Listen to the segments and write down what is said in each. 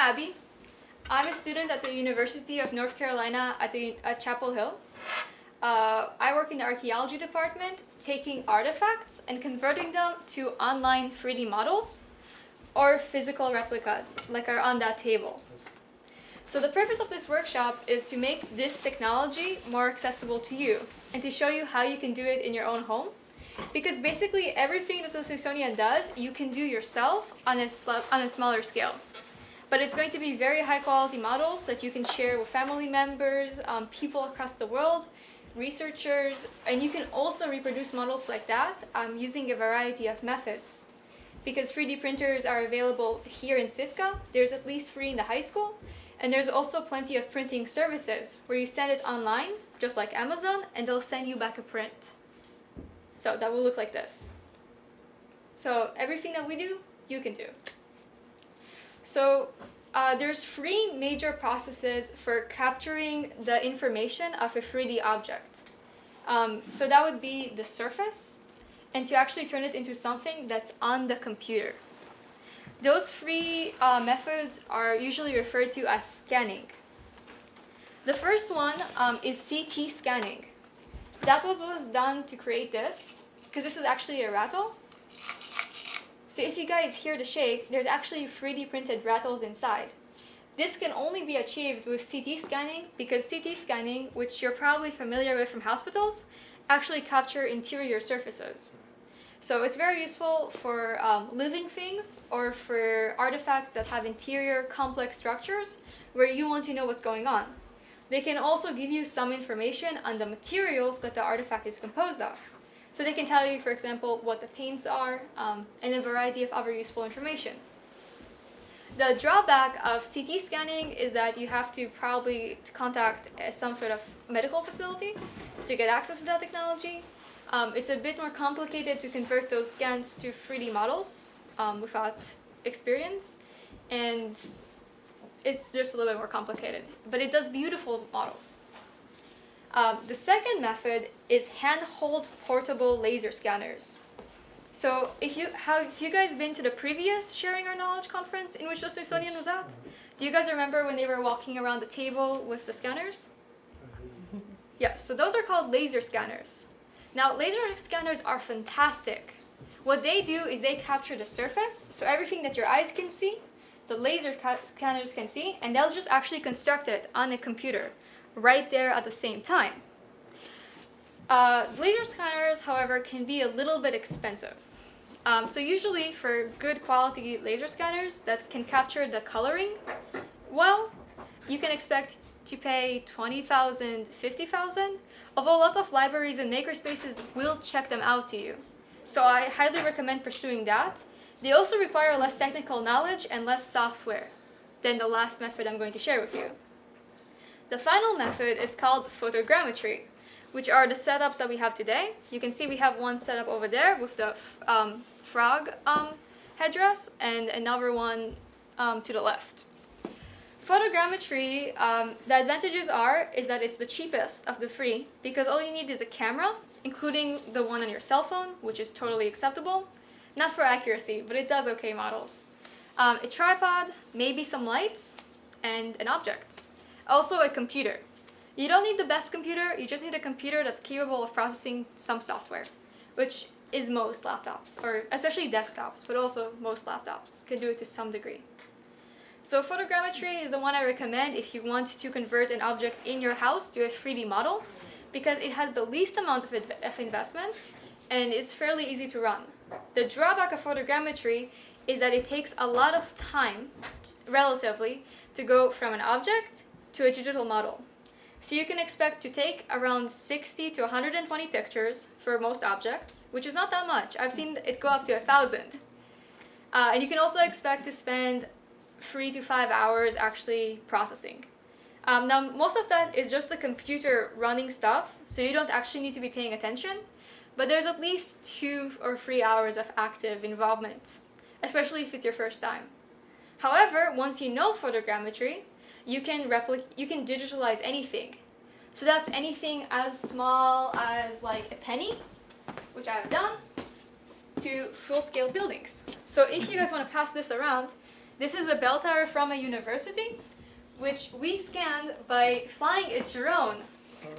Abby. I'm a student at the University of North Carolina at Chapel Hill. I work in the archaeology department, taking artifacts and converting them to online 3D models or physical replicas, like are on that table. So the purpose of this workshop is to make this technology more accessible to you and to show you how you can do it in your own home. Because basically everything that the Smithsonian does, you can do yourself on a smaller scale. But it's going to be very high quality models that you can share with family members, people across the world, researchers, and you can also reproduce models like that using a variety of methods. Because 3D printers are available here in Sitka, there's at least 3 in the high school, and there's also plenty of printing services where you send it online, just like Amazon, and they'll send you back a print. So that will look like this. So everything that we do, you can do. So there's 3 major processes for capturing the information of a 3D object. So that would be the surface, and to actually turn it into something that's on the computer. Those 3 methods are usually referred to as scanning. The first one is CT scanning. That was done to create this, because this is actually a rattle. So if you guys hear the shake, there's actually 3D printed rattles inside. This can only be achieved with CT scanning because CT scanning, which you're probably familiar with from hospitals, actually capture interior surfaces. So it's very useful for living things or for artifacts that have interior complex structures where you want to know what's going on. They can also give you some information on the materials that the artifact is composed of. So they can tell you, for example, what the paints are and a variety of other useful information. The drawback of CT scanning is that you have to probably contact some sort of medical facility to get access to that technology. It's a bit more complicated to convert those scans to 3D models without experience, and it's just a little bit more complicated, but it does beautiful models. The second method is handheld portable laser scanners. So have you guys been to the previous Sharing Our Knowledge conference in which the Smithsonian was at? Do you guys remember when they were walking around the table with the scanners? Yes, so those are called laser scanners. Now, laser scanners are fantastic. What they do is they capture the surface, so everything that your eyes can see, the laser scanners can see, and they'll just actually construct it on a computer right there at the same time. Laser scanners, however, can be a little bit expensive. So usually for good quality laser scanners that can capture the coloring well, you can expect to pay $20,000, $50,000, although lots of libraries and makerspaces will check them out to you. So I highly recommend pursuing that. They also require less technical knowledge and less software than the last method I'm going to share with you. The final method is called photogrammetry, which are the setups that we have today. You can see we have one set up over there with the frog headdress and another one to the left. Photogrammetry, the advantages is that it's the cheapest of the 3 because all you need is a camera, including the one on your cell phone, which is totally acceptable. Not for accuracy, but it does okay models. A tripod, maybe some lights, and an object. Also a computer. You don't need the best computer, you just need a computer that's capable of processing some software, which is most laptops, or especially desktops, but also most laptops can do it to some degree. So photogrammetry is the one I recommend if you want to convert an object in your house to a 3D model, because it has the least amount of investment and it's fairly easy to run. The drawback of photogrammetry is that it takes a lot of time, relatively, to go from an object to a digital model. So you can expect to take around 60 to 120 pictures for most objects, which is not that much. I've seen it go up to 1,000. And you can also expect to spend 3 to 5 hours actually processing. Now, most of that is just the computer running stuff, so you don't actually need to be paying attention, but there's at least 2 or 3 hours of active involvement, especially if it's your first time. However, once you know photogrammetry, you can digitalize anything. So that's anything as small as like a penny, which I have done, to full-scale buildings. So if you guys want to pass this around, This is a bell tower from a university, which we scanned by flying a drone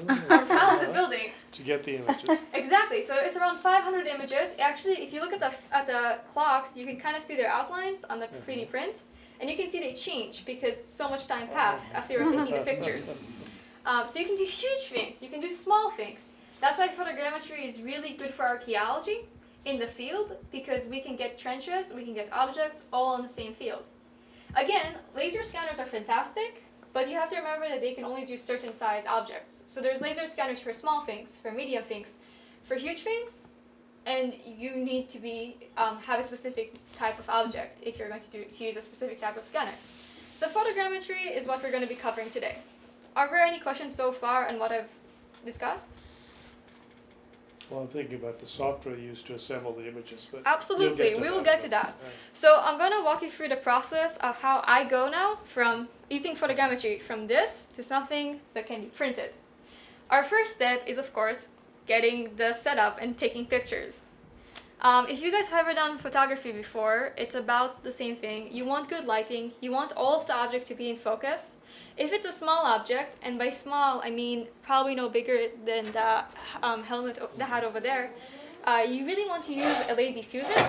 around the building. To get the images. Exactly. So it's around 500 images. Actually, if you look at the clocks, you can kind of see their outlines on the 3D print, and you can see they change because so much time passed as you were taking the pictures. So you can do huge things. You can do small things. That's why photogrammetry is really good for archaeology in the field, because we can get trenches, we can get objects all in the same field. Again, laser scanners are fantastic, but you have to remember that they can only do certain size objects. So there's laser scanners for small things, for medium things, for huge things, and you need to have a specific type of object if you're going to use a specific type of scanner. So photogrammetry is what we're going to be covering today. Are there any questions so far on what I've discussed? Well, I'm thinking about the software used to assemble the images, but Absolutely, we will get to that. Right. So I'm going to walk you through the process of how I go now from using photogrammetry from this to something that can be printed. Our first step is, of course, getting the setup and taking pictures. If you guys have ever done photography before, it's about the same thing. You want good lighting, you want all of the object to be in focus. If it's a small object, and by small I mean probably no bigger than the the hat over there, you really want to use a lazy Susan,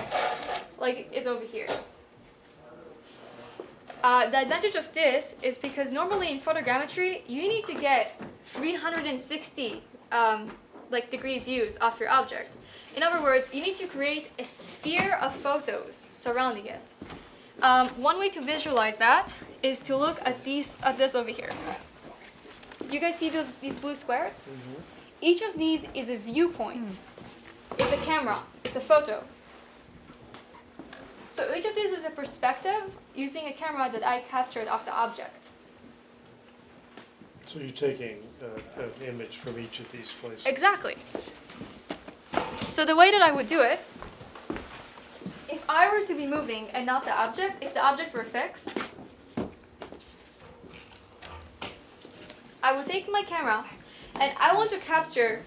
like it's over here. The advantage of this is because normally in photogrammetry you need to get 360 degree views of your object. In other words, you need to create a sphere of photos surrounding it. One way to visualize that is to look at this over here. Do you guys see these blue squares? Mm-hmm. Each of these is a viewpoint. It's a camera. It's a photo. So each of these is a perspective using a camera that I captured of the object. So you're taking an image from each of these places. Exactly. So the way that I would do it, if I were to be moving and not the object, if the object were fixed, I would take my camera and I want to capture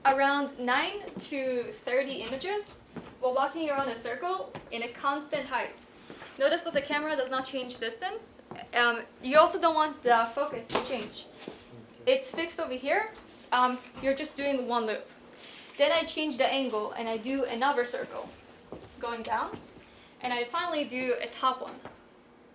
around 9 to 30 images while walking around a circle in a constant height. Notice that the camera does not change distance. You also don't want the focus to change. It's fixed over here. You're just doing one loop. Then I change the angle and I do another circle going down, and I finally do a top one.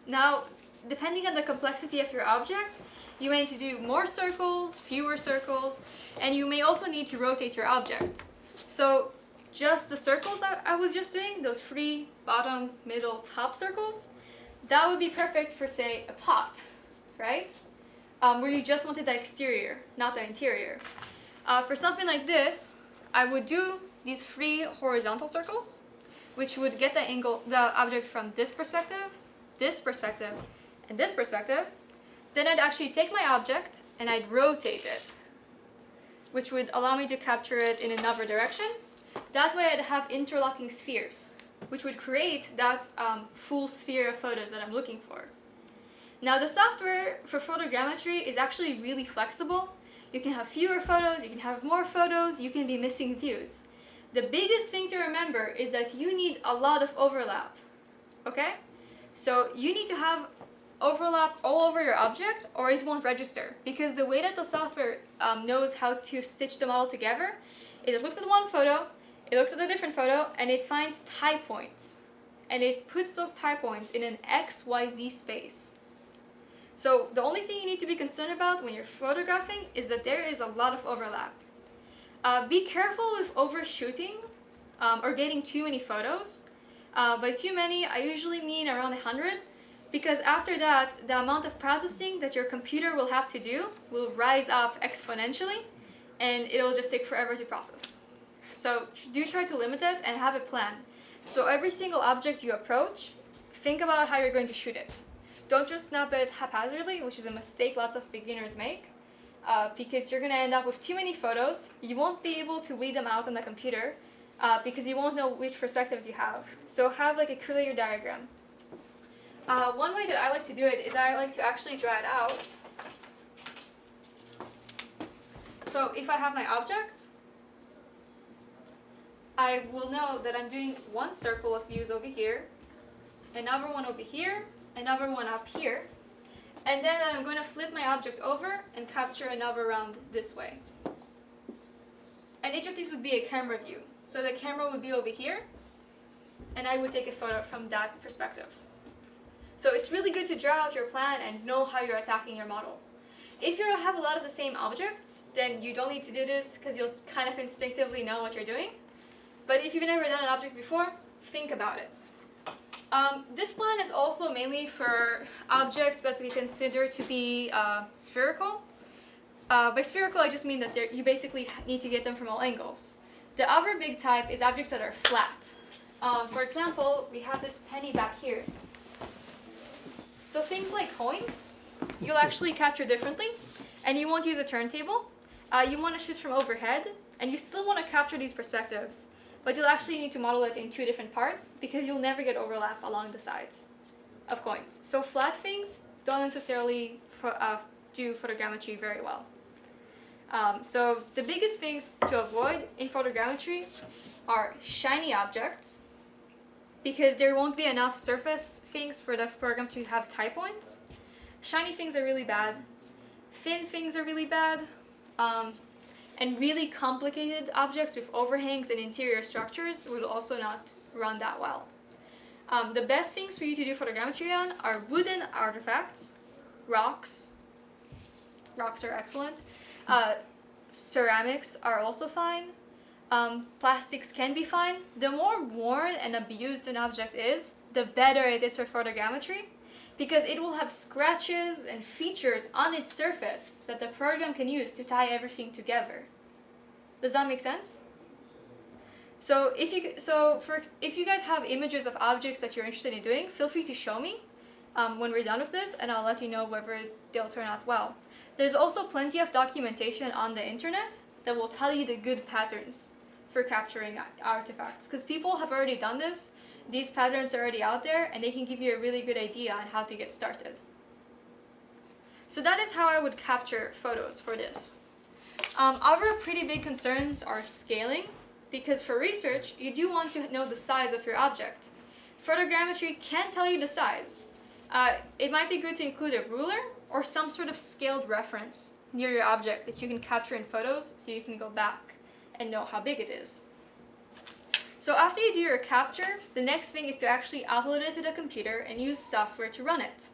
Now, depending on the complexity of your object, you may need to do more circles, fewer circles, and you may also need to rotate your object. So just the circles I was just doing, those 3 bottom, middle, top circles, that would be perfect for, say, a pot, right? Where you just wanted the exterior, not the interior. For something like this, I would do these 3 horizontal circles, which would get the object from this perspective, and this perspective. Then I'd actually take my object and I'd rotate it, which would allow me to capture it in another direction. That way I'd have interlocking spheres, which would create that full sphere of photos that I'm looking for. Now the software for photogrammetry is actually really flexible. You can have fewer photos, you can have more photos, you can be missing views. The biggest thing to remember is that you need a lot of overlap, okay? So you need to have overlap all over your object or it won't register, because the way that the software knows how to stitch the model together is it looks at one photo, it looks at a different photo, and it finds tie points. And it puts those tie points in an XYZ space. So the only thing you need to be concerned about when you're photographing is that there is a lot of overlap. Be careful with overshooting or getting too many photos. By too many, I usually mean around 100, because after that, the amount of processing that your computer will have to do will rise up exponentially, and it'll just take forever to process. So do try to limit it and have a plan. So every single object you approach, think about how you're going to shoot it. Don't just snap it haphazardly, which is a mistake lots of beginners make, because you're going to end up with too many photos. You won't be able to weed them out on the computer because you won't know which perspectives you have. So have like a clear diagram. One way that I like to do it is I like to actually draw it out. So if I have my object, I will know that I'm doing one circle of views over here, another one over here, another one up here, and then I'm going to flip my object over and capture another round this way. And each of these would be a camera view. So the camera would be over here, and I would take a photo from that perspective. So it's really good to draw out your plan and know how you're attacking your model. If you have a lot of the same objects, then you don't need to do this because you'll kind of instinctively know what you're doing. But if you've never done an object before, think about it. This plan is also mainly for objects that we consider to be spherical. By spherical, I just mean that you basically need to get them from all angles. The other big type is objects that are flat. For example, we have this penny back here. So things like coins, you'll actually capture differently, and you won't use a turntable. You want to shoot from overhead, and you still want to capture these perspectives, but you'll actually need to model it in 2 different parts because you'll never get overlap along the sides of coins. So flat things don't necessarily do photogrammetry very well. So the biggest things to avoid in photogrammetry are shiny objects, because there won't be enough surface things for the program to have tie points. Shiny things are really bad. Thin things are really bad. And really complicated objects with overhangs and interior structures will also not run that well. The best things for you to do photogrammetry on are wooden artifacts, rocks. Rocks are excellent. Ceramics are also fine. Plastics can be fine. The more worn and abused an object is, the better it is for photogrammetry, because it will have scratches and features on its surface that the program can use to tie everything together. Does that make sense? So if you guys have images of objects that you're interested in doing, feel free to show me when we're done with this, and I'll let you know whether they'll turn out well. There's also plenty of documentation on the internet that will tell you the good patterns for capturing artifacts, because people have already done this. These patterns are already out there, and they can give you a really good idea on how to get started. So that is how I would capture photos for this. Other pretty big concerns are scaling, because for research, you do want to know the size of your object. Photogrammetry can't tell you the size. It might be good to include a ruler or some sort of scaled reference near your object that you can capture in photos so you can go back and know how big it is. So after you do your capture, the next thing is to actually upload it to the computer and use software to run it.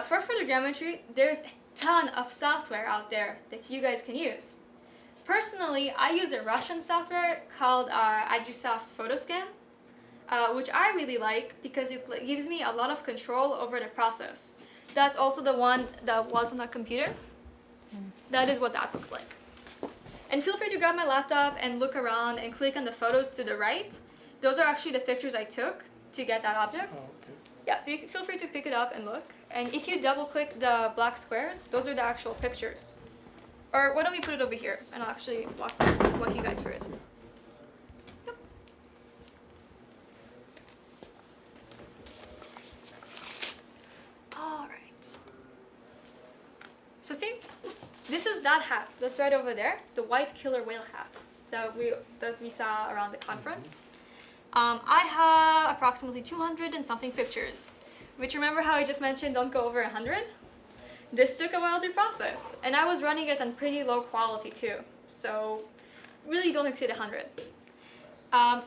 For photogrammetry, there's a ton of software out there that you guys can use. Personally, I use a Russian software called DIGITIZATION Photoscan, which I really like because it gives me a lot of control over the process. That's also the one that was on the computer. That is what that looks like. And feel free to grab my laptop and look around and click on the photos to the right. Those are actually the pictures I took to get that object. Oh, okay. Yeah, so you can feel free to pick it up and look. And if you double click the black squares, those are the actual pictures. Or why don't we put it over here and I'll actually walk you guys through it. Yep. All right. So see, this is that hat that's right over there, the white killer whale hat that we saw around the conference. I have approximately 200 and something pictures, which, remember how I just mentioned don't go over 100? This took a while to process, and I was running it on pretty low quality too, so really don't exceed 100.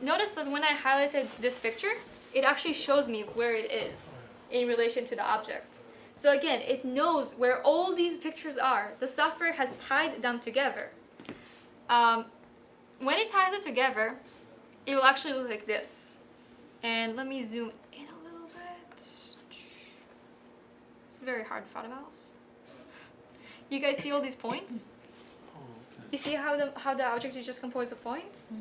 Notice that when I highlighted this picture, it actually shows me where it is in relation to the object. So again, it knows where all these pictures are. The software has tied them together. When it ties it together, it will actually look like this. And let me zoom in a little bit. It's very hard without a mouse. You guys see all these points? You see how the object is just composed of points?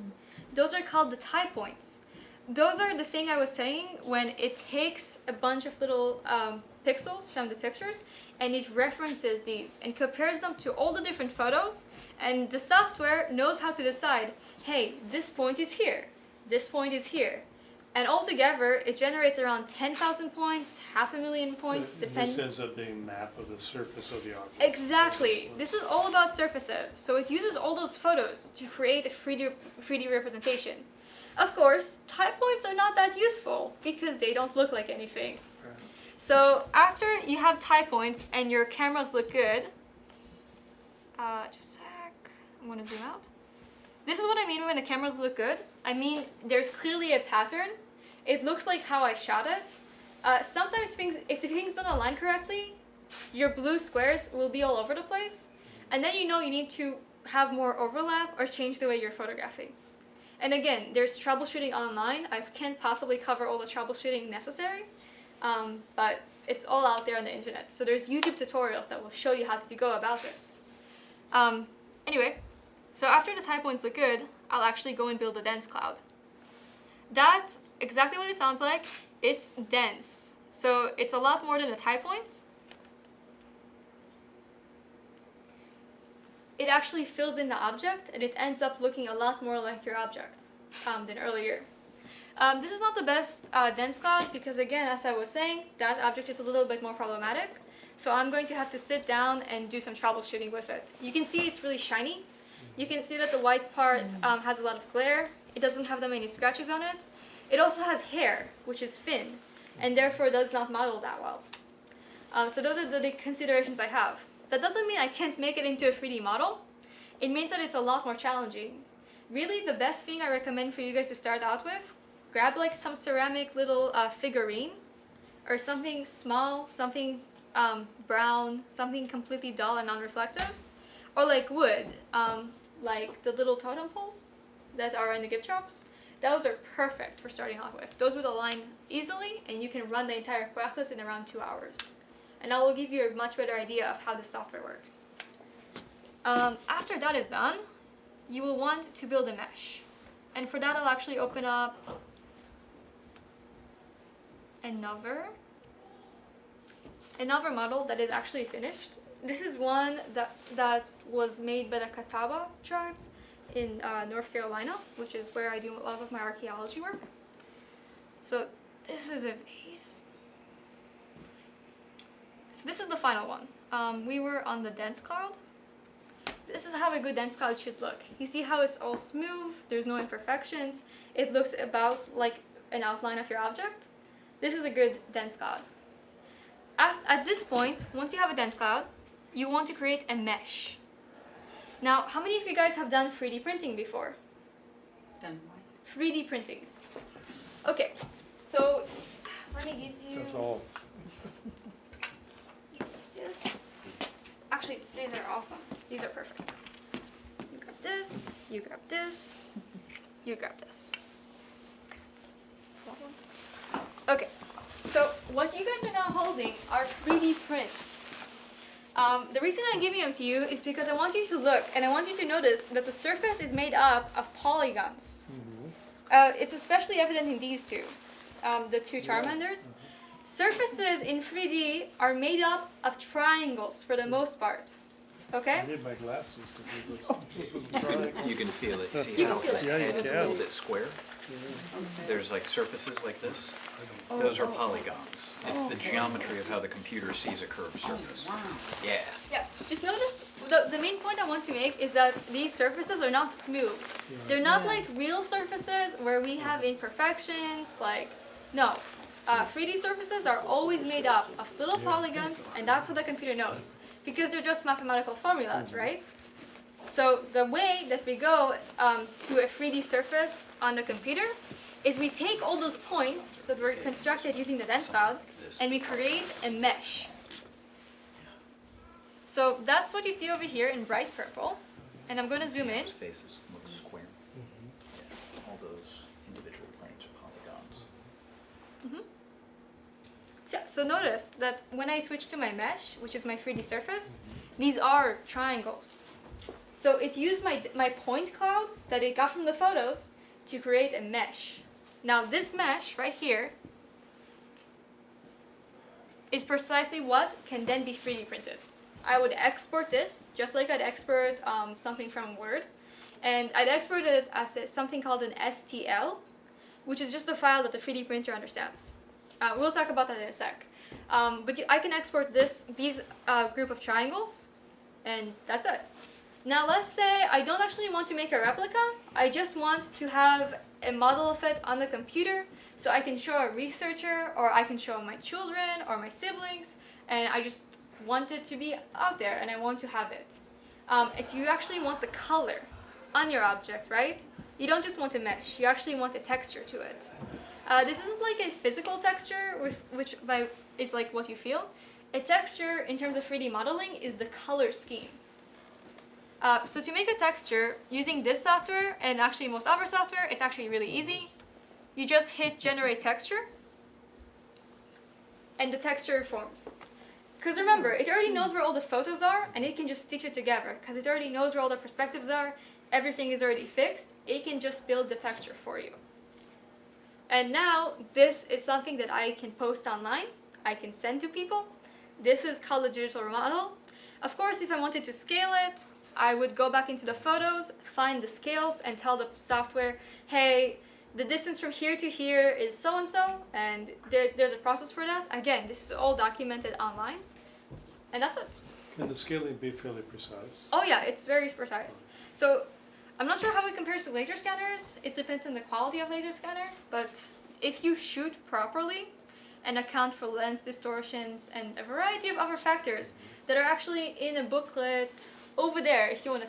Those are called the tie points. Those are the thing I was saying when it takes a bunch of little pixels from the pictures and it references these and compares them to all the different photos, and the software knows how to decide, hey, this point is here, this point is here. And altogether, it generates around 10,000 points, 500,000 points, depending. This ends up being a map of the surface of the object. Exactly. This is all about surfaces. So it uses all those photos to create a 3D representation. Of course, type points are not that useful because they don't look like anything. So after you have type points and your cameras look good, just a sec, I'm gonna zoom out. This is what I mean when the cameras look good. I mean, there's clearly a pattern. It looks like how I shot it. Sometimes if the things don't align correctly, your blue squares will be all over the place. And then you know you need to have more overlap or change the way you're photographing. And again, there's troubleshooting online. I can't possibly cover all the troubleshooting necessary, but it's all out there on the internet. So there's YouTube tutorials that will show you how to go about this. Anyway, so after the type points look good, I'll actually go and build a dense cloud. That's exactly what it sounds like. It's dense. So it's a lot more than the type points. It actually fills in the object, and it ends up looking a lot more like your object than earlier. This is not the best dense cloud because, again, as I was saying, that object is a little bit more problematic. So I'm going to have to sit down and do some troubleshooting with it. You can see it's really shiny. You can see that the white part has a lot of glare. It doesn't have that many scratches on it. It also has hair, which is thin, and therefore does not model that well. So those are the considerations I have. That doesn't mean I can't make it into a 3D model. It means that it's a lot more challenging. Really, the best thing I recommend for you guys to start out with, grab like some ceramic little figurine, or something small, something brown, something completely dull and non-reflective, or like wood, like the little totem poles that are in the gift shops. Those are perfect for starting off with. Those would align easily, and you can run the entire process in around 2 hours. And I will give you a much better idea of how the software works. After that is done, you will want to build a mesh. And for that, I'll actually open up another model that is actually finished. This is one that was made by the Catawba tribes in North Carolina, which is where I do a lot of my archaeology work. So this is a vase. So this is the final one. We were on the dense cloud. This is how a good dense cloud should look. You see how it's all smooth, there's no imperfections. It looks about like an outline of your object. This is a good dense cloud. At this point, once you have a dense cloud, you want to create a mesh. Now, how many of you guys have done 3D printing before? Done what? 3D printing. Okay, so let me give you... That's all. This. Actually, these are awesome. These are perfect. You grab this, you grab this, you grab this. Okay, so what you guys are now holding are 3D prints. The reason I'm giving them to you is because I want you to look and I want you to notice that the surface is made up of polygons. It's especially evident in these two, the two Charmanders. Surfaces in 3D are made up of triangles for the most part. Okay? I need my glasses to see this. You can feel it. See You how can feel his it. Yeah, you head is a can. little bit square? There's like surfaces like this. Those are polygons. It's the geometry of how the computer sees a curved surface. Wow. Yeah. Yeah, just notice, the main point I want to make is that these surfaces are not smooth. They're not like real surfaces where we have imperfections, like, no. 3D surfaces are always made up of little polygons, and that's what the computer knows, because they're just mathematical formulas, right? So the way that we go to a 3D surface on the computer is we take all those points that were constructed using the dense cloud, and we create a mesh. So that's what you see over here in bright purple, and I'm going to zoom in. Those faces look square. Yeah. All those individual planes are polygons. So notice that when I switch to my mesh, which is my 3D surface, these are triangles. So it used my point cloud that it got from the photos to create a mesh. Now this mesh right here is precisely what can then be 3D printed. I would export this just like I'd export something from Word, and I'd export it as something called an STL, which is just a file that the 3D printer understands. We'll talk about that in a sec. But I can export these group of triangles, and that's it. Now let's say I don't actually want to make a replica, I just want to have a model of it on the computer so I can show a researcher or I can show my children or my siblings, and I just want it to be out there and I want to have it. So you actually want the color on your object, right? You don't just want a mesh, you actually want a texture to it. This isn't like a physical texture, which is like what you feel. A texture in terms of 3D modeling is the color scheme. So to make a texture using this software and actually most other software, it's actually really easy. You just hit generate texture and the texture forms. Because remember, it already knows where all the photos are and it can just stitch it together because it already knows where all the perspectives are, everything is already fixed, it can just build the texture for you. And now this is something that I can post online, I can send to people. This is called a digital model. Of course, if I wanted to scale it, I would go back into the photos, find the scales, and tell the software, hey, the distance from here to here is so-and-so, and there's a process for that. Again, this is all documented online, and that's it. Can the scaling be fairly precise? Oh yeah, it's very precise. So, I'm not sure how it compares to laser scanners. It depends on the quality of laser scanner, but if you shoot properly and account for lens distortions and a variety of other factors that are actually in a booklet over there, if you want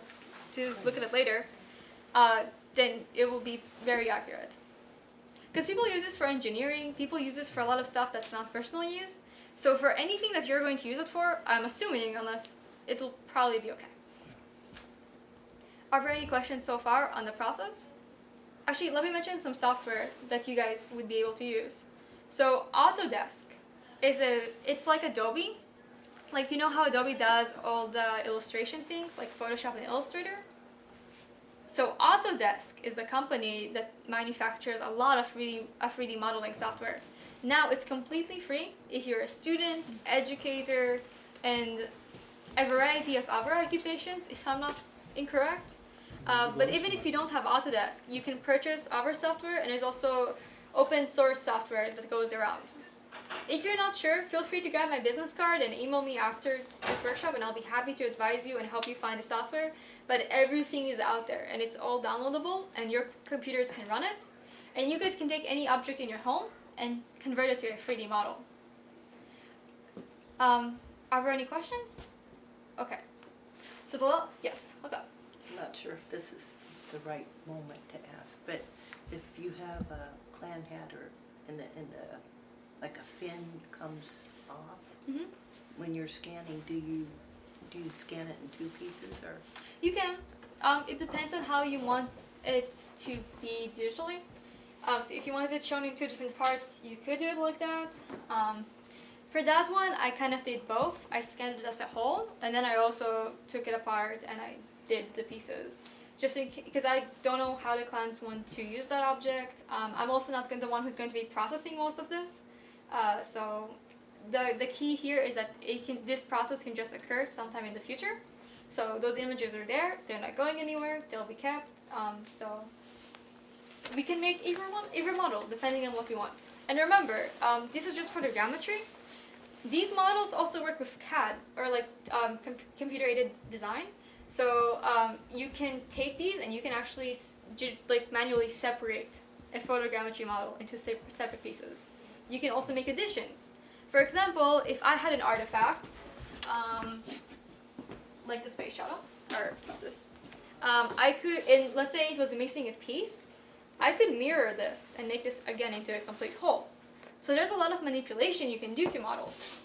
to look at it later, then it will be very accurate. Because people use this for engineering, people use this for a lot of stuff that's not personal use. So for anything that you're going to use it for, I'm assuming, unless it'll probably be okay. Are there any questions so far on the process? Actually, let me mention some software that you guys would be able to use. So Autodesk it's like Adobe. Like, you know how Adobe does all the illustration things, like Photoshop and Illustrator? So Autodesk is the company that manufactures a lot of 3D modeling software. Now it's completely free if you're a student, educator, and a variety of other occupations, if I'm not incorrect. But even if you don't have Autodesk, you can purchase other software, and there's also open source software that goes around. If you're not sure, feel free to grab my business card and email me after this workshop, and I'll be happy to advise you and help you find the software. But everything is out there, and it's all downloadable, and your computers can run it. And you guys can take any object in your home and convert it to a 3D model. Are there any questions? Okay. So yes, what's up? I'm not sure if this is the right moment to ask, but if you have a clan hat or in the like a fin comes off, Mm-hmm. when you're scanning, do you scan it in two pieces or? You can. It depends on how you want it to be digitally. So if you wanted it shown in two different parts, you could do it like that. For that one, I kind of did both. I scanned it as a whole, and then I also took it apart and I did the pieces. Just because I don't know how the clans want to use that object. I'm also not the one who's going to be processing most of this. So the key here is that this process can just occur sometime in the future. So those images are there, they're not going anywhere, they'll be kept. So we can make either model depending on what we want. And remember, this is just photogrammetry. These models also work with CAD, or like computer-aided design. So you can take these and you can actually like manually separate a photogrammetry model into separate pieces. You can also make additions. For example, if I had an artifact, like the space shuttle, or this, I could, let's say it was missing a piece, I could mirror this and make this again into a complete whole. So there's a lot of manipulation you can do to models.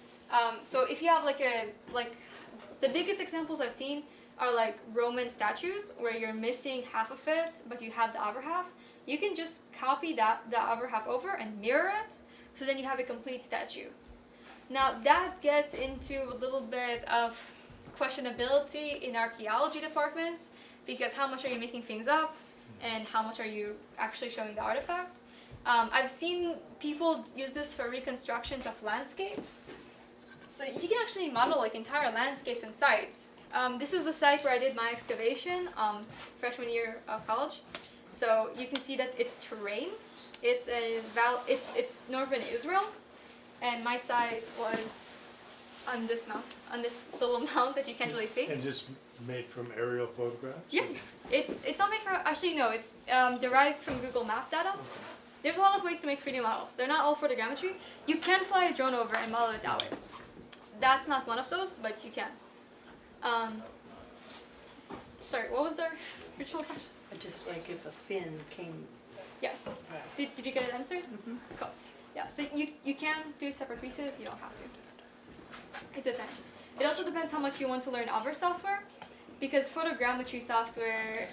So if you have like the biggest examples I've seen are like Roman statues where you're missing half of it, but you have the other half. You can just copy the other half over and mirror it, so then you have a complete statue. Now that gets into a little bit of questionability in archaeology departments, because how much are you making things up and how much are you actually showing the artifact? I've seen people use this for reconstructions of landscapes. So you can actually model like entire landscapes and sites. This is the site where I did my excavation freshman year of college. So you can see that it's terrain. It's it's northern Israel, and my site was on this mount, on this little mount that you can't really see. And just Made from aerial photographs? Yeah, it's not made from, actually no, it's derived from Google Map data. There's a lot of ways to make 3D models. They're not all photogrammetry. You can fly a drone over and model it that way. That's not one of those, but you can. Sorry, what was the original question? Just like if a fin came, Yes. Did you get it answered? Cool. Yeah, so you can do separate pieces, you don't have to. It depends. It also depends how much you want to learn other software, because photogrammetry software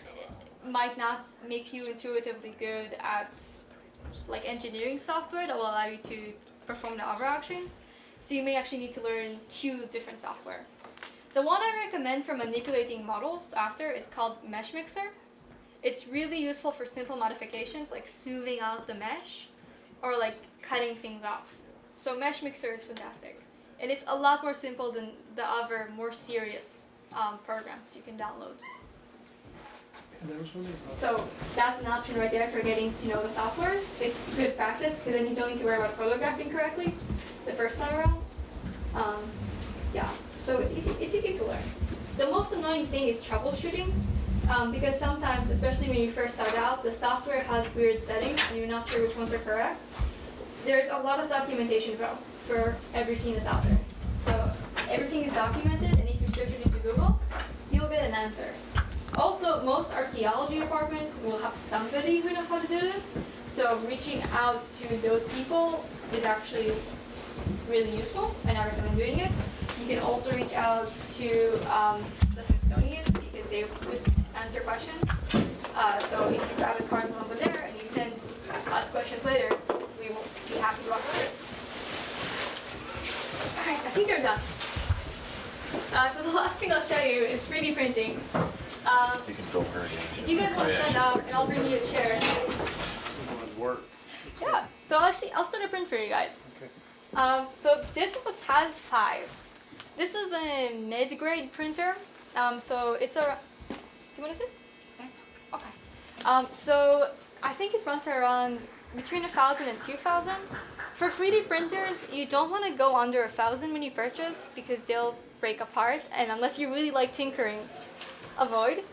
might not make you intuitively good at like engineering software that will allow you to perform the other actions. So you may actually need to learn 2 different software. The one I recommend for manipulating models after is called Mesh Mixer. It's really useful for simple modifications like smoothing out the mesh or like cutting things off. So Mesh Mixer is fantastic. And it's a lot more simple than the other more serious programs you can download. And I was wondering about So that's an option right there for getting to know the softwares. It's good practice because then you don't need to worry about photographing correctly the first time around. Yeah, so it's easy to learn. The most annoying thing is troubleshooting because sometimes, especially when you first start out, the software has weird settings and you're not sure which ones are correct. There's a lot of documentation though for everything that's out there. So everything is documented, and if you search it into Google, you'll get an answer. Also, most archaeology departments will have somebody who knows how to do this, so reaching out to those people is actually really useful, and I recommend doing it. You can also reach out to the Smithsonian because they would answer questions. So if you grab a card over there and you send us questions later, we will be happy to walk through it. Alright, I think I'm done. So the last thing I'll show you is 3D printing. You can film her again. If you guys want to stand up, and I'll bring you a chair. work. Yeah, so actually, I'll start a print for you guys. Okay. So this is a TAS 5. This is a mid-grade printer. So it's a, do you want to see? Okay. So I think it runs around between 1,000 and 2,000. For 3D printers, you don't want to go under 1,000 when you purchase because they'll break apart, and unless you really like tinkering, avoid.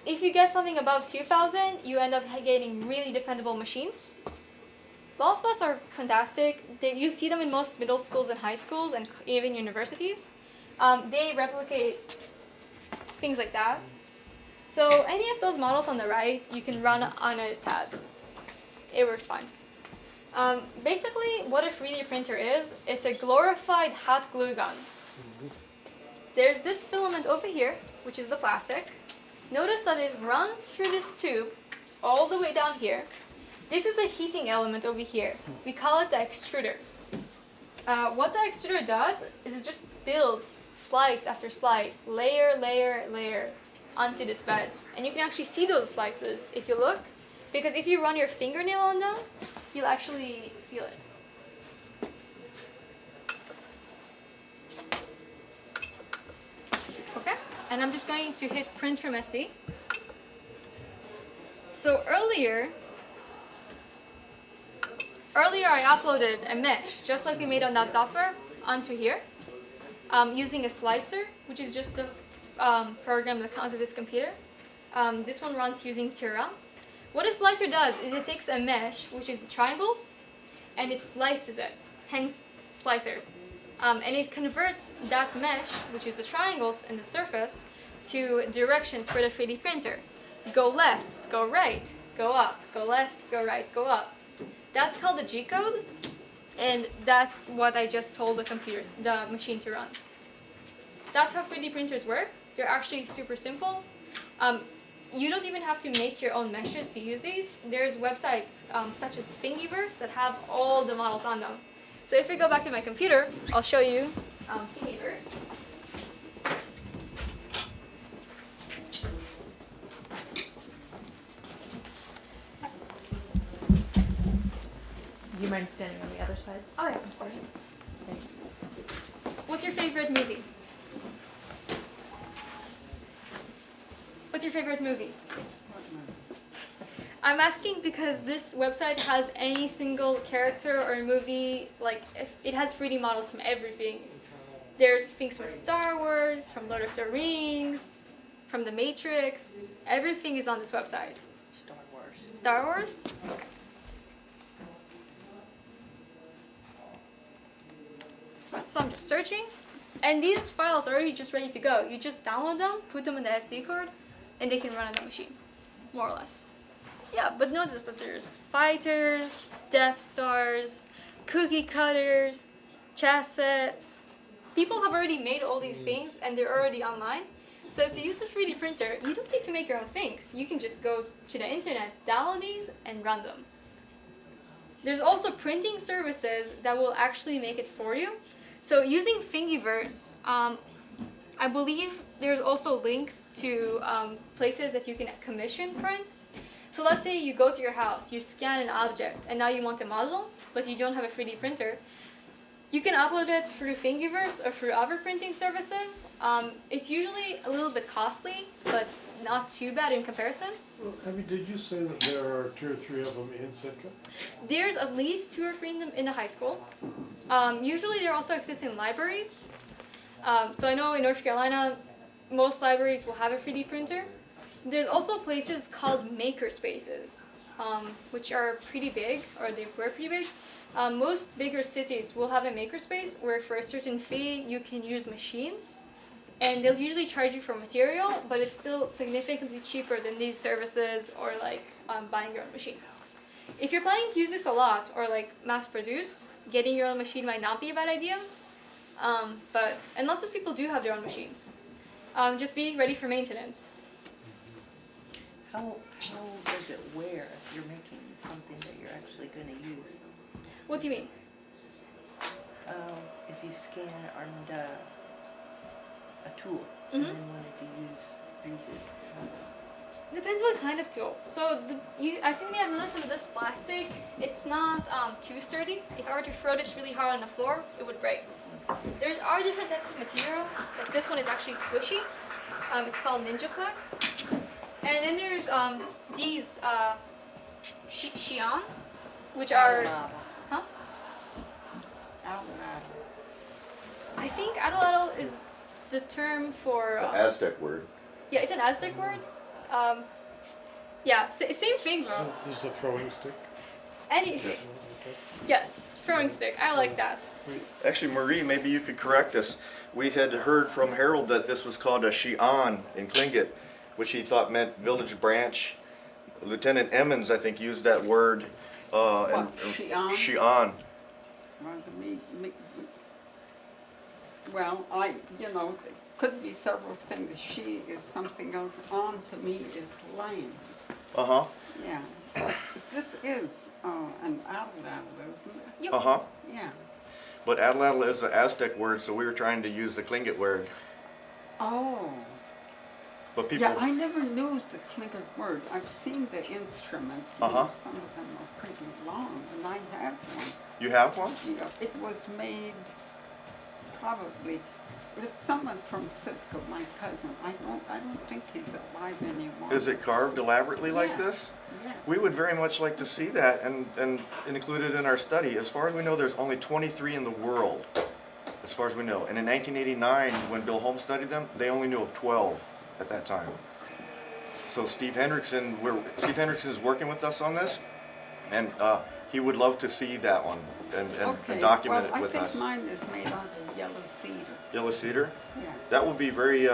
If you get something above 2,000, you end up getting really dependable machines. Ball spots are fantastic. You see them in most middle schools and high schools and even universities. They replicate things like that. So any of those models on the right, you can run on a TAS. It works fine. Basically, what a 3D printer is, it's a glorified hot glue gun. There's this filament over here, which is the plastic. Notice that it runs through this tube all the way down here. This is the heating element over here. We call it the extruder. What the extruder does is it just builds slice after slice, layer, layer, layer onto this bed. And you can actually see those slices if you look, because if you run your fingernail on them, you'll actually feel it. Okay, and I'm just going to hit print from SD. So earlier I uploaded a mesh, just like we made on that software, onto here, using a slicer, which is just the program that comes with this computer. This one runs using Cura. What a slicer does is it takes a mesh, which is the triangles, and it slices it, hence slicer. And it converts that mesh, which is the triangles and the surface, to directions for the 3D printer. Go left, go right, go up, go left, go right, go up. That's called the G-code, and that's what I just told the machine to run. That's how 3D printers work. They're actually super simple. You don't even have to make your own meshes to use these. There's websites such as Thingiverse that have all the models on them. So if we go back to my computer, I'll show you Thingiverse. Do you mind standing on the other side? Oh yeah, of course. Thanks. What's your favorite movie? What's your favorite movie? I'm asking because this website has any single character or movie, like it has 3D models from everything There's things from Star Wars, from Lord of the Rings, from The Matrix. Everything is on this website. Star Wars. Star Wars? So I'm just searching, and these files are already just ready to go. You just download them, put them in the SD card, and they can run on the machine, more or less. Yeah, but notice that there's fighters, Death Stars, cookie cutters, chess sets. People have already made all these things, and they're already online. So to use a 3D printer, you don't need to make your own things. You can just go to the internet, download these, and run them. There's also printing services that will actually make it for you. So using Thingiverse, I believe there's also links to places that you can commission prints. So let's say you go to your house, you scan an object, and now you want to model, but you don't have a 3D printer. You can upload it through Thingiverse or through other printing services. It's usually a little bit costly, but not too bad in comparison. Well, Abby, did you say that there are 2 or 3 of them in Sitka? There's at least 2 or 3 in the high school. Usually there also exist in libraries. So I know in North Carolina, most libraries will have a 3D printer. There's also places called maker spaces, which are pretty big, or they were pretty big. Most bigger cities will have a makerspace where for a certain fee you can use machines, and they'll usually charge you for material, but it's still significantly cheaper than these services or like buying your own machine. If you're planning to use this a lot or like mass produce, getting your own machine might not be a bad idea, and lots of people do have their own machines. Just be ready for maintenance. How does it wear if you're making something that you're actually going to use? What do you mean? If you scan on a tool Mhm. and then wanted to use it. Depends what kind of tool. So I think we have noticed with this plastic, it's not too sturdy. If I were to throw this really hard on the floor, it would break. There are different types of material. Like this one is actually squishy. It's called Ninja Flex. And then there's these Xi'an, which are, huh? I think atlatl is the term for. It's an Aztec word. Yeah, it's an Aztec word. Yeah, same thing, bro. So this is a throwing stick? Yeah. Yes, throwing stick. I like that. Actually, Marie, maybe you could correct us. We had heard from Harold that this was called a Xi'an in Tlingit, which he thought meant village branch. Lieutenant Emmons, I think, used that word. Xi'an? Xi'an. Well, it could be several things. She is something else. On to me is land. Uh-huh. Yeah. This is an atlatl, isn't it? Yep. Uh-huh. Yeah. But atlatl is an Aztec word, so we were trying to use the Tlingit word. Oh. But people... Yeah, I never knew the Tlingit word. I've seen the instrument. Uh-huh. Some of them are pretty long, and I have one. You have one? Yeah, it was made probably with someone from Sitka, my cousin. I don't think he's alive anymore. Is it carved elaborately like Yes. this? Yeah. We would very much like to see that and include it in our study. As far as we know, there's only 23 in the world, as far as we know. And in 1989, when Bill Holmes studied them, they only knew of 12 at that time. So Steve Hendrickson is working with us on this, and he would love to see that one and document it with I us. think mine is made out of yellow cedar. Yellow cedar? Yeah. That would be very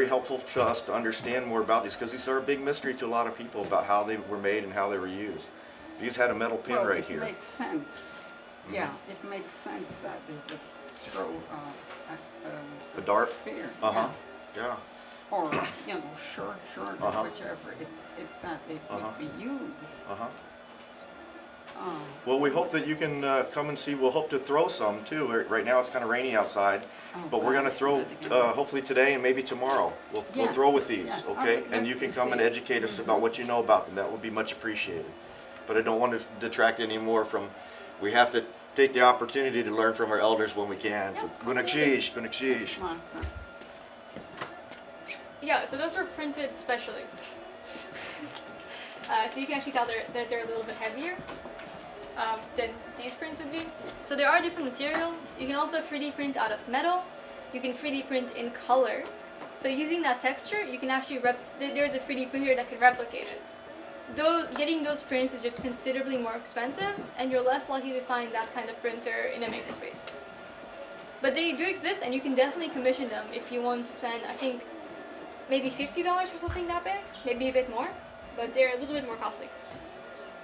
helpful to us to understand more about these, because these are a big mystery to a lot of people about how they were made and how they were used. These had a metal pin Well, right it here. makes sense. Yeah, it makes sense that is a throw at The dart? spear. Uh-huh, yeah. Yeah. Or, short, Uh-huh. whichever it Uh-huh. would be used. Uh-huh. Um, Well, we hope that you can come and see. We'll hope to throw some too. Right now it's kind of rainy outside, but we're going to throw hopefully today and maybe tomorrow. We'll Yeah. throw with these, Yeah. I okay? would And like you to can come and see. educate us about what you know about them. That would be much appreciated. But I don't want to detract any more from. We have to take the opportunity to learn from our elders when we can. Yeah, Gunakshish, gunakshish. Masa. Yeah, so those were printed specially. So you can actually tell that they're a little bit heavier than these prints would be. So there are different materials. You can also 3D print out of metal. You can 3D print in color. So using that texture, you can actually there's a 3D printer that could replicate it. Though getting those prints is just considerably more expensive, and you're less likely to find that kind of printer in a makerspace. But they do exist, and you can definitely commission them if you want to spend, I think, maybe $50 for something that big, maybe a bit more, but they're a little bit more costly.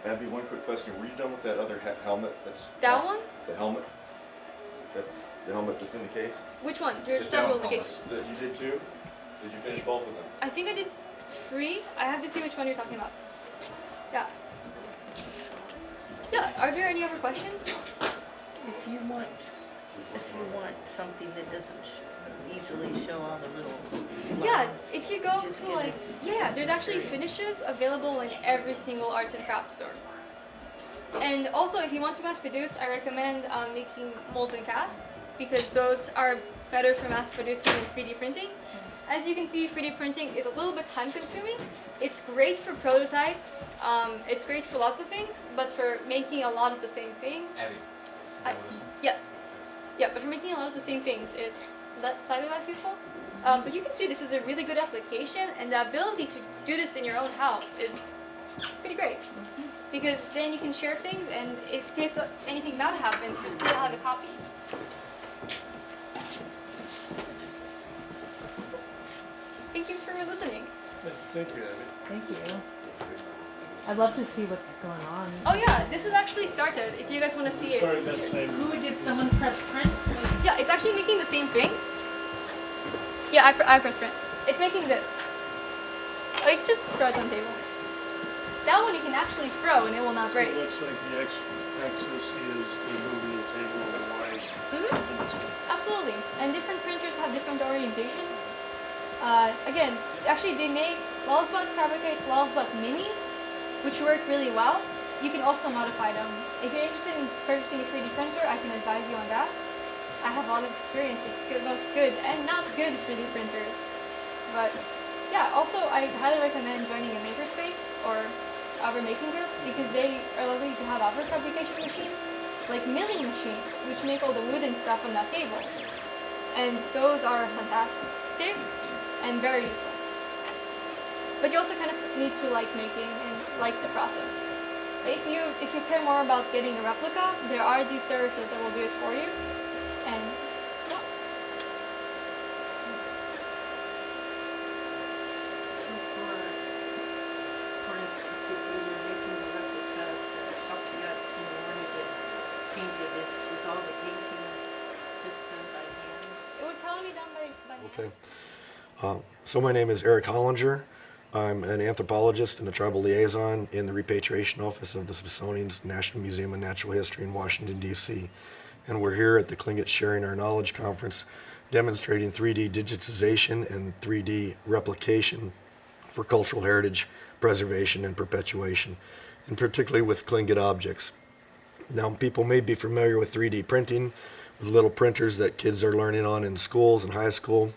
Abby, one quick question. Were you done with that other helmet that's... That one? The helmet? That's the helmet that's in the case? Which one? There's The several in down the helmets case. that you did too? Did you finish both of them? I think I did 3. I have to see which one you're talking about. Yeah. Yeah, are there any other questions? If you want something that doesn't easily show all the little Yeah, lines, if you go just to get like, it. yeah, there's actually finishes available in every single art and craft store. And also, if you want to mass produce, I recommend making molds and casts, because those are better for mass producing than 3D printing. As you can see, 3D printing is a little bit time consuming. It's great for prototypes, it's great for lots of things, but for making a lot of the same thing, yes. Yeah, but for making a lot of the same things, it's slightly less useful. But you can see this is a really good application, and the ability to do this in your own house is pretty great. Because then you can share things, and if anything bad happens, you still have a copy. Thank you for listening. Thank you, Abby. Thank you. I'd love to see what's going on. Oh yeah, this is actually started, if you guys want to see it. Starting that same. Who did someone press print? Yeah, it's actually making the same thing. Yeah, I press print. It's making this. Oh, you can just throw it on the table. That one you can actually throw and it will not break. It looks like the axis is the moving the table and the lines. Absolutely. And different printers have different orientations. Again, actually they make Lalsbot fabricates Lalsbot minis, which work really well. You can also modify them. If you're interested in purchasing a 3D printer, I can advise you on that. I have a lot of experience with both good and not good 3D printers. But yeah, also I highly recommend joining a makerspace or other making group, because they are likely to have other fabrication machines, like milling machines, which make all the wood and stuff on that table. And those are fantastic and very useful. But you also kind of need to like making and like the process. If you care more about getting a replica, there are these services that will do it for you. And yeah. So for instance, if you were making a replica of the shop you got and you wanted to paint it, is all the painting just done by hand? It would probably be done by hand. Okay. So my name is Eric Hollinger. I'm an anthropologist and a tribal liaison in the Repatriation Office of the Smithsonian's National Museum of Natural History in Washington, D.C. And we're here at the Tlingit Sharing Our Knowledge Conference demonstrating 3D digitization and 3D replication for cultural heritage preservation and perpetuation, and particularly with Tlingit objects. Now, people may be familiar with 3D printing, with little printers that kids are learning on in schools and high school.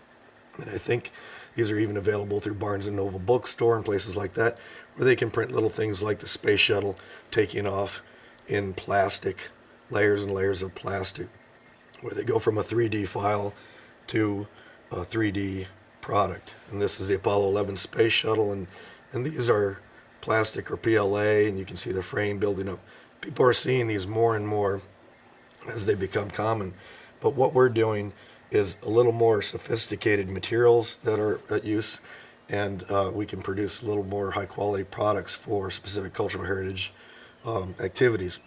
And I think these are even available through Barnes & Noble bookstore and places like that, where they can print little things like the space shuttle taking off in plastic, layers and layers of plastic, where they go from a 3D file to a 3D product. And this is the Apollo 11 space shuttle, and these are plastic or PLA, and you can see the frame building up. People are seeing these more and more as they become common. But what we're doing is a little more sophisticated materials that are at use, and we can produce a little more high quality products for specific cultural heritage activities.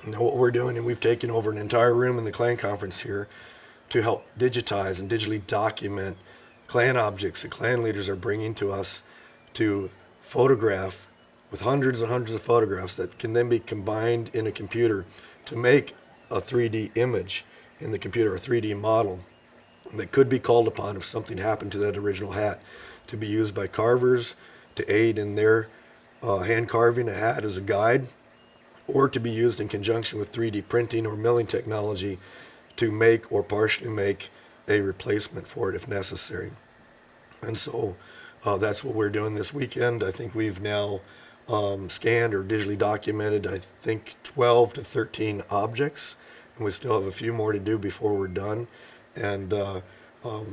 Now what we're doing, and we've taken over an entire room in the clan conference here to help digitize and digitally document clan objects that clan leaders are bringing to us to photograph with hundreds and hundreds of photographs that can then be combined in a computer to make a 3D image in the computer, a 3D model that could be called upon if something happened to that original hat, to be used by carvers to aid in their hand carving a hat as a guide, or to be used in conjunction with 3D printing or milling technology to make or partially make a replacement for it if necessary. And so that's what we're doing this weekend. I think we've now scanned or digitally documented, I think, 12 to 13 objects, and we still have a few more to do before we're done. And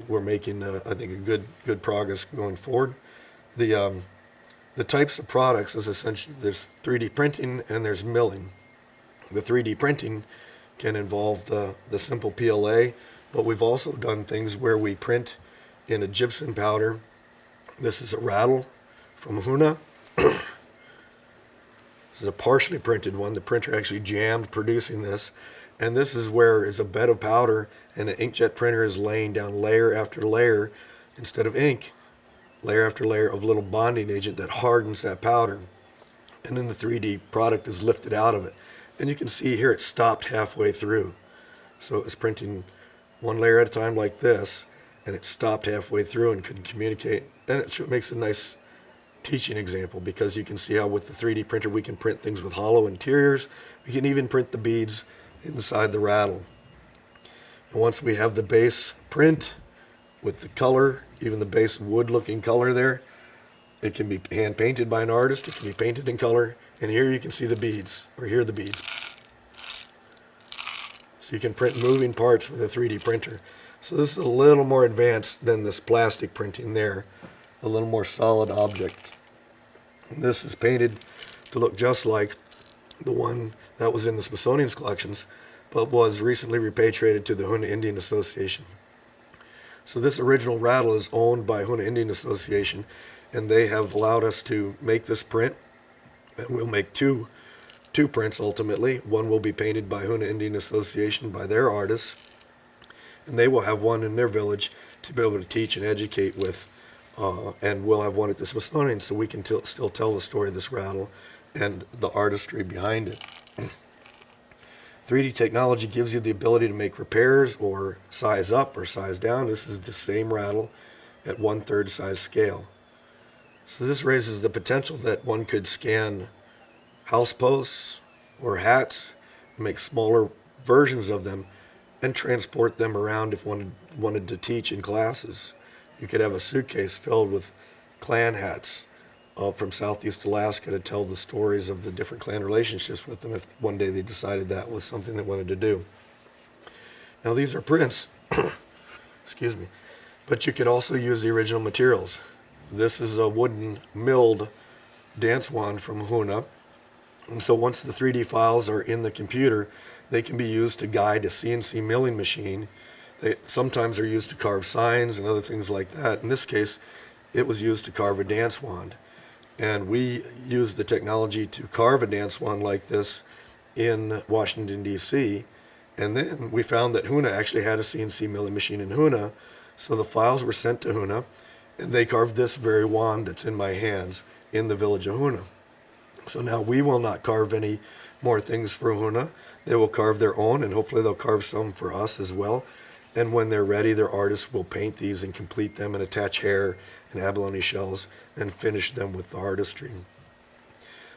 we're making, I think, a good progress going forward. The types of products is essentially there's 3D printing and there's milling. The 3D printing can involve the simple PLA, but we've also done things where we print in a gypsum powder. This is a rattle from Huna. This is a partially printed one. The printer actually jammed producing this. And this is where it's a bed of powder and an inkjet printer is laying down layer after layer instead of ink, layer after layer of little bonding agent that hardens that powder. And then the 3D product is lifted out of it. And you can see here it stopped halfway through. So it's printing one layer at a time like this, and it stopped halfway through and couldn't communicate. And it makes a nice teaching example because you can see how with the 3D printer we can print things with hollow interiors. We can even print the beads inside the rattle. And once we have the base print with the color, even the base wood looking color there, it can be hand painted by an artist, it can be painted in color, and here you can see the beads, or hear the beads. So you can print moving parts with a 3D printer. So this is a little more advanced than this plastic printing there, a little more solid object. And this is painted to look just like the one that was in the Smithsonian's collections, but was recently repatriated to the Huna Indian Association. So this original rattle is owned by Huna Indian Association, and they have allowed us to make this print, and we'll make two prints ultimately. One will be painted by Huna Indian Association by their artists, and they will have one in their village to be able to teach and educate with, and we'll have one at the Smithsonian so we can still tell the story of this rattle and the artistry behind it. 3D technology gives you the ability to make repairs or size up or size down. This is the same rattle at 1/3 size scale. So this raises the potential that one could scan house posts or hats and make smaller versions of them and transport them around if one wanted to teach in classes. You could have a suitcase filled with clan hats from Southeast Alaska to tell the stories of the different clan relationships with them if one day they decided that was something they wanted to do. Now these are prints, excuse me, but you could also use the original materials. This is a wooden milled dance wand from Huna, and so once the 3D files are in the computer, they can be used to guide a CNC milling machine. They sometimes are used to carve signs and other things like that. In this case, it was used to carve a dance wand. And we used the technology to carve a dance wand like this in Washington, D.C. And then we found that Huna actually had a CNC milling machine in Huna. So the files were sent to Huna, and they carved this very wand that's in my hands in the village of Huna. So now we will not carve any more things for Huna. They will carve their own, and hopefully they'll carve some for us as well. And when they're ready, their artists will paint these and complete them and attach hair and abalone shells and finish them with the artistry.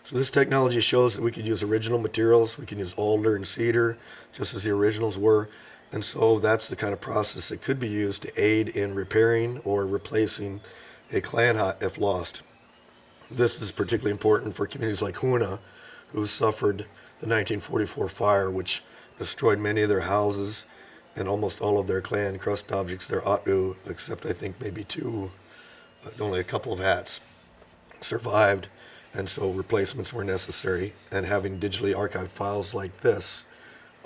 So this technology shows that we could use original materials. We can use alder and cedar, just as the originals were. And so that's the kind of process that could be used to aid in repairing or replacing a clan hut if lost. This is particularly important for communities like Huna, who suffered the 1944 fire, which destroyed many of their houses and almost all of their clan crust objects, their atu, except I think maybe two, only a couple of hats, survived, and so replacements were necessary. And having digitally archived files like this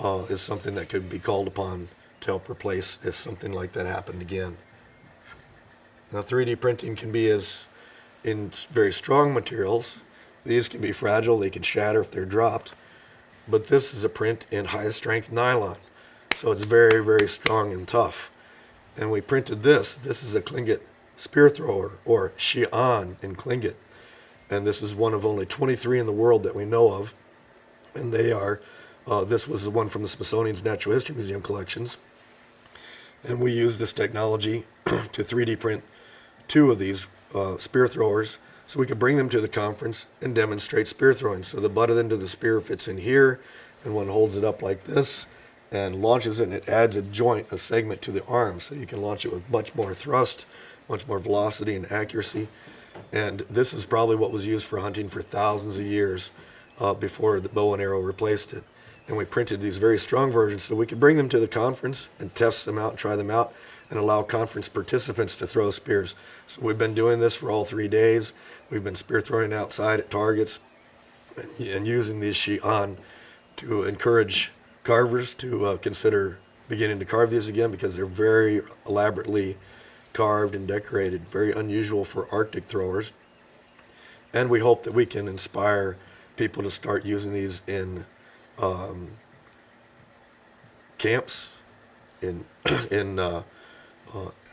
is something that could be called upon to help replace if something like that happened again. Now 3D printing can be in very strong materials. These can be fragile, they can shatter if they're dropped, but this is a print in high strength nylon. So it's very, very strong and tough. And we printed this. This is a Tlingit spear thrower, or Xi'an in Tlingit. And this is one of only 23 in the world that we know of. And they are, this was the one from the Smithsonian's Natural History Museum collections. And we used this technology to 3D print 2 of these spear throwers so we could bring them to the conference and demonstrate spear throwing. So the butt end of the spear fits in here, and one holds it up like this and launches it, and it adds a joint, a segment to the arm, so you can launch it with much more thrust, much more velocity and accuracy. And this is probably what was used for hunting for thousands of years before the bow and arrow replaced it. And we printed these very strong versions so we could bring them to the conference and test them out and try them out. and allow conference participants to throw spears. So we've been doing this for all 3 days. We've been spear throwing outside at targets and using these Xi'an to encourage carvers to consider beginning to carve these again, because they're very elaborately carved and decorated, very unusual for Arctic throwers. And we hope that we can inspire people to start using these in camps, in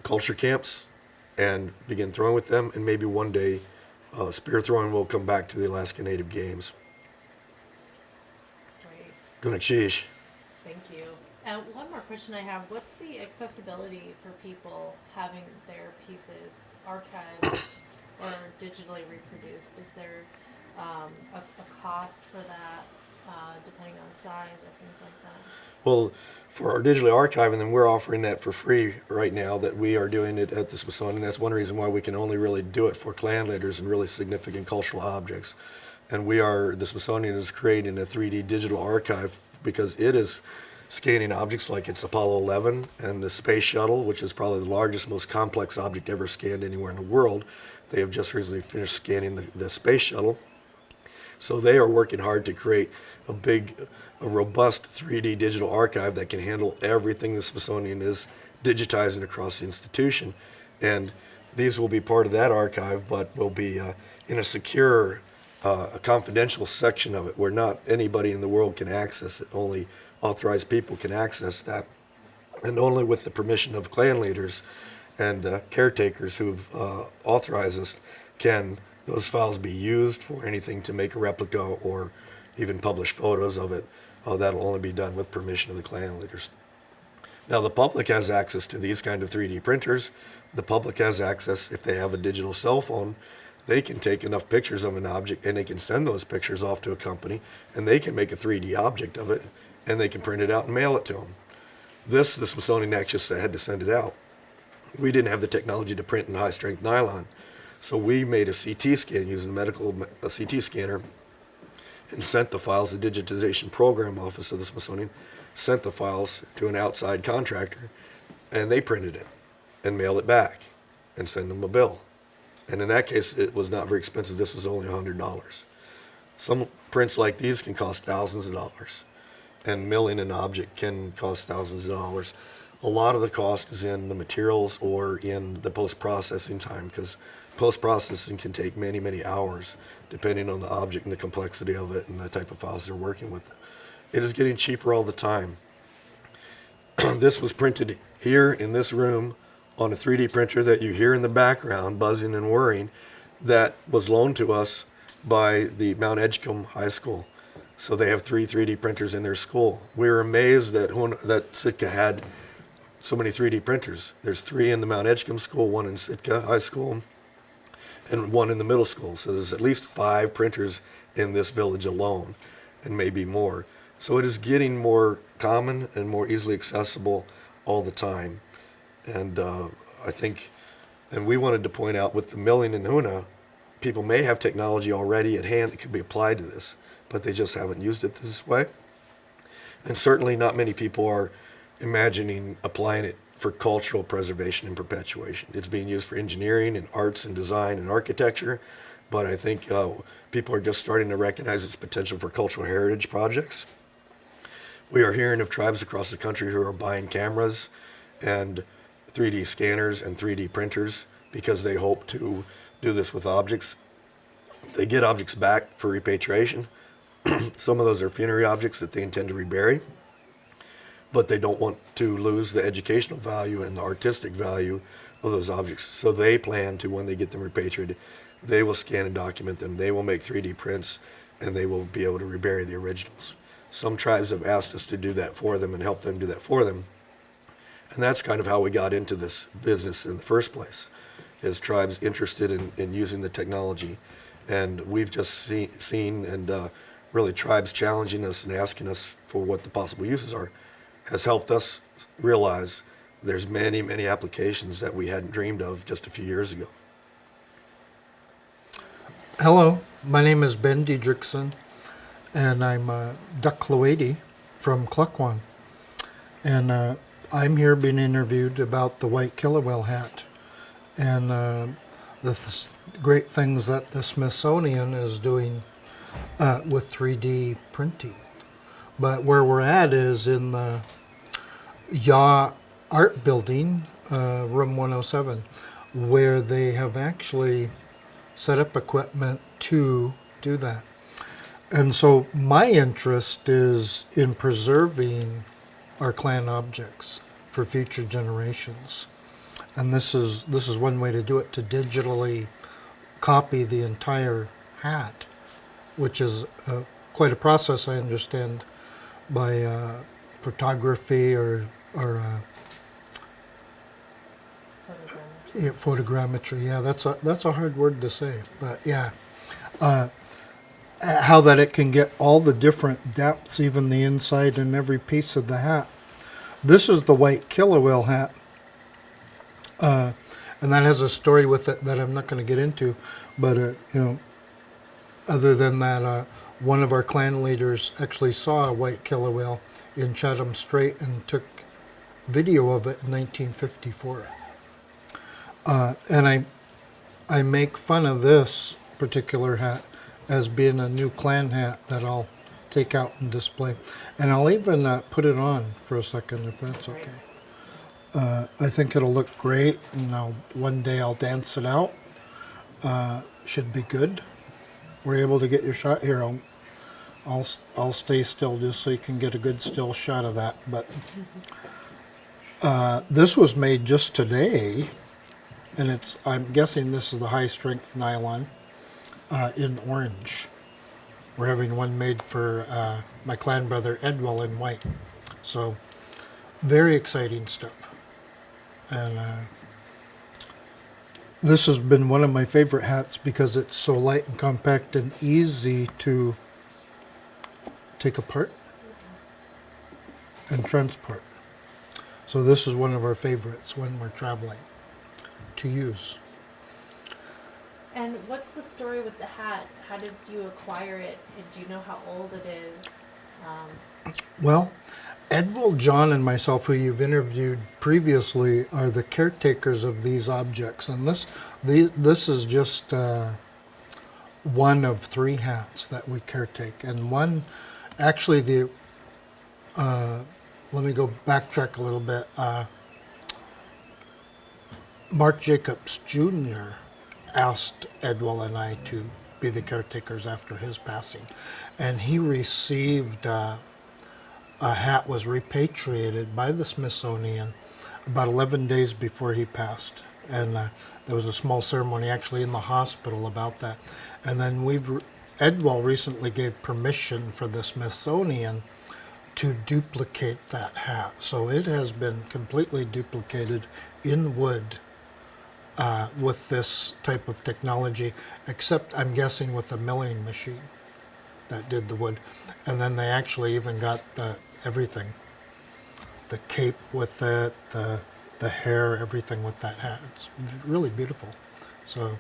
culture camps, and begin throwing with them. And maybe one day spear throwing will come back to the Alaska Native Games. Great. Gunachish. Thank you. One more question I have. What's the accessibility for people having their pieces archived or digitally reproduced? Is there a cost for that, depending on size or things like that? Well, for our digitally archiving them, we're offering that for free right now, that we are doing it at the Smithsonian. That's one reason why we can only really do it for clan leaders and really significant cultural objects. And the Smithsonian is creating a 3D digital archive because it is scanning objects like it's Apollo 11 and the space shuttle, which is probably the largest, most complex object ever scanned anywhere in the world. They have just recently finished scanning the space shuttle. So they are working hard to create a robust 3D digital archive that can handle everything the Smithsonian is digitizing across the institution. And these will be part of that archive, but will be in a secure, a confidential section of it where not anybody in the world can access it. Only authorized people can access that, and only with the permission of clan leaders and caretakers who've authorized us can those files be used for anything to make a replica or even publish photos of it. That'll only be done with permission of the clan leaders. Now the public has access to these kind of 3D printers. The public has access, if they have a digital cell phone, they can take enough pictures of an object and they can send those pictures off to a company and they can make a 3D object of it and they can print it out and mail it to them. The Smithsonian actually had to send it out. We didn't have the technology to print in high strength nylon. So we made a CT scan using a CT scanner and sent the files. The Digitization Program Office of the Smithsonian sent the files to an outside contractor, and they printed it and mailed it back and sent them a bill. And in that case, it was not very expensive. This was only $100. Some prints like these can cost thousands of dollars, and milling an object can cost thousands of dollars. A lot of the cost is in the materials or in the post-processing time, because post-processing can take many, many hours depending on the object and the complexity of it and the type of files they're working with. It is getting cheaper all the time. This was printed here in this room on a 3D printer that you hear in the background buzzing and whirring, that was loaned to us by the Mount Edgecombe High School. So they have 3 3D printers in their school. We were amazed that Sitka had so many 3D printers. There's 3 in the Mount Edgecombe School, 1 in Sitka High School, and 1 in the middle school. So there's at least 5 printers in this village alone, and maybe more. So it is getting more common and more easily accessible all the time. And I think, and we wanted to point out with the milling in Hoona, people may have technology already at hand that could be applied to this, but they just haven't used it this way. And certainly not many people are imagining applying it for cultural preservation and perpetuation. It's being used for engineering and arts and design and architecture, but I think people are just starting to recognize its potential for cultural heritage projects. We are hearing of tribes across the country who are buying cameras and 3D scanners and 3D printers because they hope to do this with objects. They get objects back for repatriation. Some of those are funerary objects that they intend to rebury, but they don't want to lose the educational value and the artistic value of those objects. So they plan to, when they get them repatriated, they will scan and document them, they will make 3D prints, and they will be able to rebury the originals. Some tribes have asked us to do that for them and help them do that for them. And that's kind of how we got into this business in the first place, is tribes interested in using the technology. And we've just seen and really tribes challenging us and asking us for what the possible uses are has helped us realize there's many, many applications that we hadn't dreamed of just a few years ago. Hello, my name is Ben Diedrichson, and I'm Duck Cloady from Cluckwan. And I'm here being interviewed about the white killer whale hat and great things that the Smithsonian is doing with 3D printing. But where we're at is in the Yaw Art Building, room 107, where they have actually set up equipment to do that. And so my interest is in preserving our clan objects for future generations. And this is one way to do it, to digitally copy the entire hat, which is quite a process, I understand, by photography or photogrammetry. Yeah, that's a hard word to say, but yeah. How that it can get all the different depths, even the inside and every piece of the hat. This is the white killer whale hat, and that has a story with it that I'm not going to get into. But other than that, one of our clan leaders actually saw a white killer whale in Chatham Strait and took video of it in 1954. And I make fun of this particular hat as being a new clan hat that I'll take out and display. And I'll even put it on for a second if that's okay. I think it'll look great, and one day I'll dance it out. Should be good. We're able to get your shot here. I'll stay still just so you can get a good still shot of that. But this was made just today, and I'm guessing this is the high strength nylon. In orange. We're having one made for my clan brother Edwell in white. So very exciting stuff. And this has been one of my favorite hats because it's so light and compact and easy to take apart and transport. So this is one of our favorites when we're traveling to use. And what's the story with the hat? How did you acquire it? Do you know how old it is? Well, Edwell, John, and myself, who you've interviewed previously, are the caretakers of these objects. And this is just one of 3 hats that we caretake. And one, actually, let me go backtrack a little bit. Mark Jacobs Jr. asked Edwell and I to be the caretakers after his passing. And he received a hat, was repatriated by the Smithsonian about 11 days before he passed. And there was a small ceremony actually in the hospital about that. And then Edwell recently gave permission for the Smithsonian to duplicate that hat. So it has been completely duplicated in wood. With this type of technology, except I'm guessing with the milling machine that did the wood. And then they actually even got everything. The cape with it, the hair, everything with that hat. It's really beautiful. So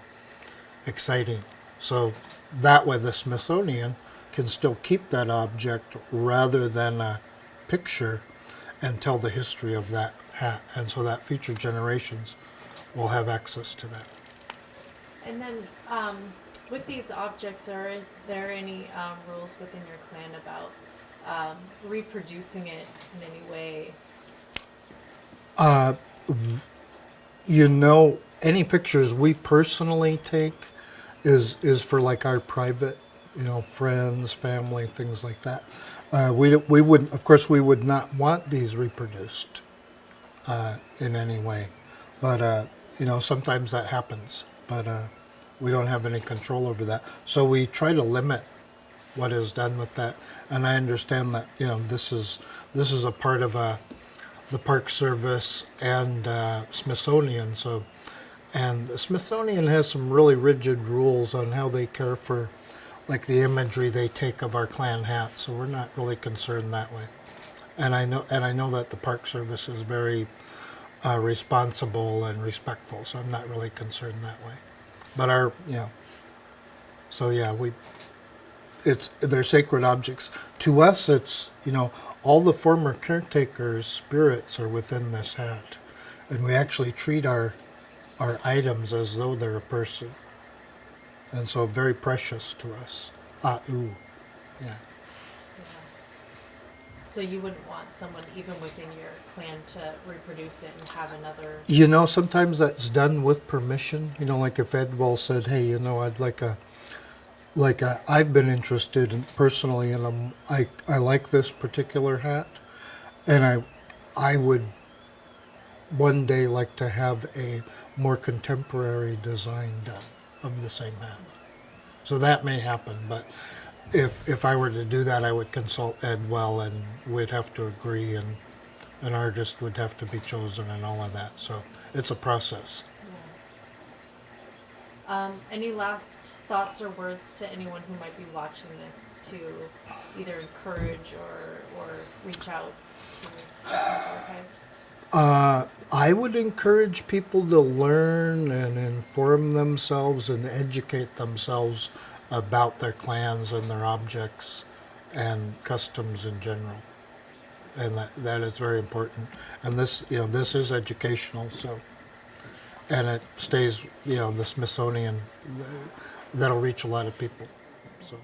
exciting. So that way the Smithsonian can still keep that object rather than a picture and tell the history of that hat. And so that future generations will have access to that. And then with these objects, are there any rules within your clan about reproducing it in any way? Any pictures we personally take is for like our private, friends, family, things like that. We wouldn't, of course, we would not want these reproduced in any way. But sometimes that happens, but we don't have any control over that. So we try to limit what is done with that. And I understand that this is a part of the Park Service and Smithsonian. And the Smithsonian has some really rigid rules on how they care for, like the imagery they take of our clan hats. So we're not really concerned that way. And I know that the Park Service is very responsible and respectful, so I'm not really concerned that way. But they're sacred objects. To us, it's, all the former caretakers' spirits are within this hat. And we actually treat our items as though they're a person. And so very precious to us. Yeah. Yeah. So you wouldn't want someone even within your clan to reproduce it and have another. Sometimes that's done with permission. Like if Edwell said, hey, I'd I've been interested in personally in I like this particular hat, and I would one day like to have a more contemporary design done of the same hat. So that may happen, but if I were to do that, I would consult Edwell, and we'd have to agree, and an artist would have to be chosen and all of that. So it's a process. Any last thoughts or words to anyone who might be watching this to either encourage or reach out to Gancz Archive? I would encourage people to learn and inform themselves and educate themselves about their clans and their objects and customs in general. And that is very important. And this is educational, so. And it stays, the Smithsonian, that'll reach a lot of people, so.